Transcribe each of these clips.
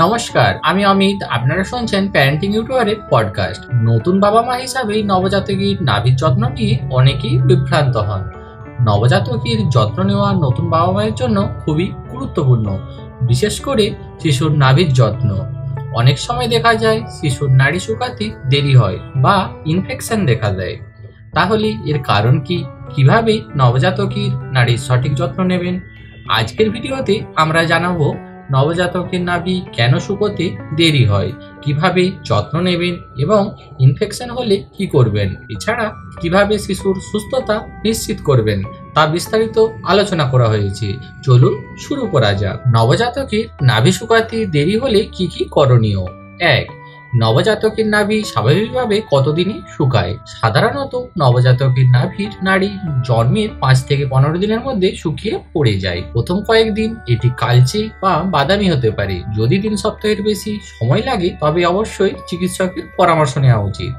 নমস্কার, আমি অমিত। আপনারা শুনছেন প্যারেন্টিং ইউটিউবারের পডকাস্ট। নতুন বাবা মা হিসাবে নবজাতকের নাভির যত্ন নিয়ে অনেকেই বিভ্রান্ত হন। নবজাতকের যত্ন নেওয়া নতুন বাবা মায়ের জন্য খুবই গুরুত্বপূর্ণ, বিশেষ করে শিশুর নাভির যত্ন। অনেক সময় দেখা যায় শিশুর নাড়ি শুকাতে দেরি হয় বা ইনফেকশন দেখা দেয়। তাহলে এর কারণ কি? কিভাবে নবজাতকের নাড়ির সঠিক যত্ন নেবেন? আজকের ভিডিওতে আমরা জানাবো নবজাতকের নাভি কেন শুকোতে দেরি হয়, কিভাবে যত্ন নেবেন এবং ইনফেকশন হলে কি করবেন। এছাড়া কিভাবে শিশুর সুস্থতা নিশ্চিত করবেন তা বিস্তারিত আলোচনা করা হয়েছে। চলুন শুরু করা যাক। নবজাতকের নাভি শুকাতে দেরি হলে কি কি করণীয়। 1. নবজাতকের নাভি স্বাভাবিকভাবে কতদিনে শুকায়? সাধারণত নবজাতকের নাভির নাড়ি জন্মের 5 থেকে 15 দিনের মধ্যে শুকিয়ে পড়ে যায়। প্রথম কয়েকদিন এটি কালচে বা বাদামি হতে পারে। যদি 3 সপ্তাহের বেশি সময় লাগে তবে অবশ্যই চিকিৎসকের পরামর্শ নেওয়া উচিত।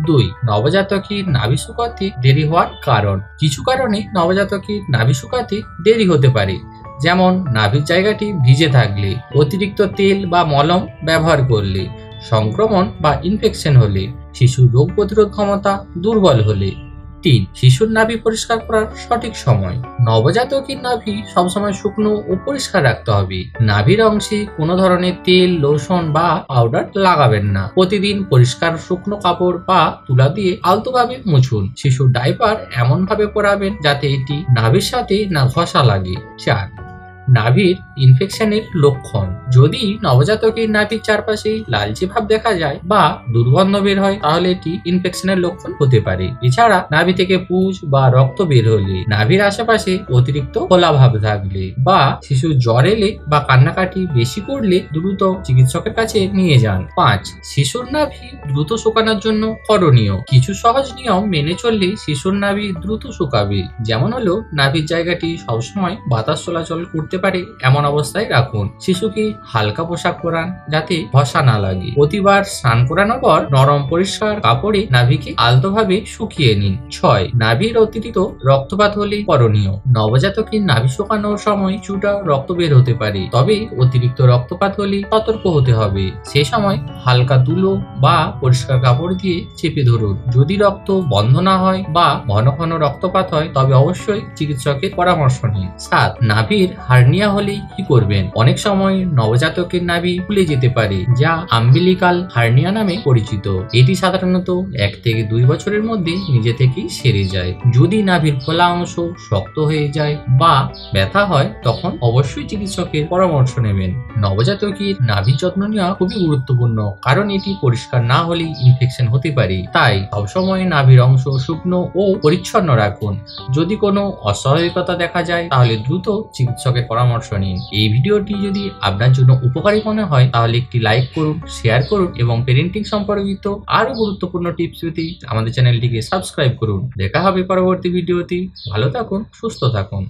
2. নবজাতকের নাভি শুকাতে দেরি হওয়ার কারণ। কিছু কারণে নবজাতকের নাভি শুকাতে দেরি হতে পারে, যেমন নাভির জায়গাটি ভিজে থাকলে, অতিরিক্ত তেল বা মলম ব্যবহার করলে, সংক্রমণ বা ইনফেকশন হলে, শিশুর রোগ প্রতিরোধ ক্ষমতা দুর্বল হলে। 3. শিশুর নাভি পরিষ্কার করার সঠিক সময়। নবজাতকের নাভি সবসময় শুকনো ও পরিষ্কার রাখতে হবে। নাভির অংশে কোনো ধরনের তেল, লোশন বা পাউডার লাগাবেন না। প্রতিদিন পরিষ্কার শুকনো কাপড় বা তুলা দিয়ে আলতোভাবে মুছুন। শিশুর ডাইপার এমন ভাবে পরাবেন যাতে এটি নাভির সাথে না ঘষা লাগে। 4. নাভির ইনফেকশনের লক্ষণ। যদি নবজাতকের নাভির চারপাশে লালচে ভাব দেখা যায় বা দুর্গন্ধ বের হয় তাহলে এটি ইনফেকশনের লক্ষণ হতে পারে। এছাড়া নাভি থেকে পুঁজ বা রক্ত বের হলে, নাভির আশেপাশে অতিরিক্ত ফোলা ভাব থাকলে বা শিশুর জ্বর এলে বা কান্নাকাটি বেশি করলে দ্রুত চিকিৎসকের কাছে নিয়ে যান। 5. শিশুর নাভি দ্রুত শুকানোর জন্য করণীয়। কিছু সহজ নিয়ম মেনে চললে শিশুর নাভি দ্রুত শুকাবে। যেমন হলো, নাভির জায়গাটি সবসময় বাতাস চলাচল করতে পারে এমন অবস্থায় রাখুন। শিশুকে হালকা পোশাক পরান যাতে ঘষা না লাগে। প্রতিবার স্নান করানোর পর নরম পরিষ্কার কাপড়ে নাভিকে আলতোভাবে শুকিয়ে নিন। 6. নাভির অতিরিক্ত রক্তপাত হলে করণীয়। নবজাতকের নাভি শুকানোর সময় কিছুটা রক্ত বের হতে পারে, তবে অতিরিক্ত রক্তপাত হলে সতর্ক হতে হবে। সেই সময় হালকা তুলো বা পরিষ্কার কাপড় দিয়ে চেপে ধরুন। যদি রক্ত বন্ধ না হয় বা ঘন ঘন রক্তপাত হয় তবে অবশ্যই চিকিৎসকের পরামর্শ নিন। 7. নাভির হার্নিয়া হলে কি করবেন? অনেক সময় নবজাতকের নাভি ফুলে যেতে পারে, যা আম্বিলিকাল হার্নিয়া নামে পরিচিত। এটি সাধারণত 1 থেকে 2 বছরের মধ্যে নিজে থেকেই সেরে যায়। যদি নাভির ফোলা অংশ শক্ত হয়ে যায় বা ব্যথা হয় তখন অবশ্যই চিকিৎসকের পরামর্শ নেবেন। নবজাতকের নাভির যত্ন নেওয়া খুবই গুরুত্বপূর্ণ, কারণ এটি পরিষ্কার না হলে ইনফেকশন হতে পারে। তাই সবসময় নাভির অংশ শুকনো ও পরিচ্ছন্ন রাখুন। যদি কোনো অস্বাভাবিকতা দেখা যায় তাহলে দ্রুত চিকিৎসকের পরামর্শ নিন। এই ভিডিওটি যদি আপনার জন্য উপকারী মনে হয় তাহলে একটি লাইক করুন, শেয়ার করুন এবং পেরেন্টিং সম্পর্কিত আরো গুরুত্বপূর্ণ টিপস পেতে আমাদের চ্যানেলটিকে সাবস্ক্রাইব করুন। দেখা হবে পরবর্তী ভিডিওতে। ভালো থাকুন, সুস্থ থাকুন।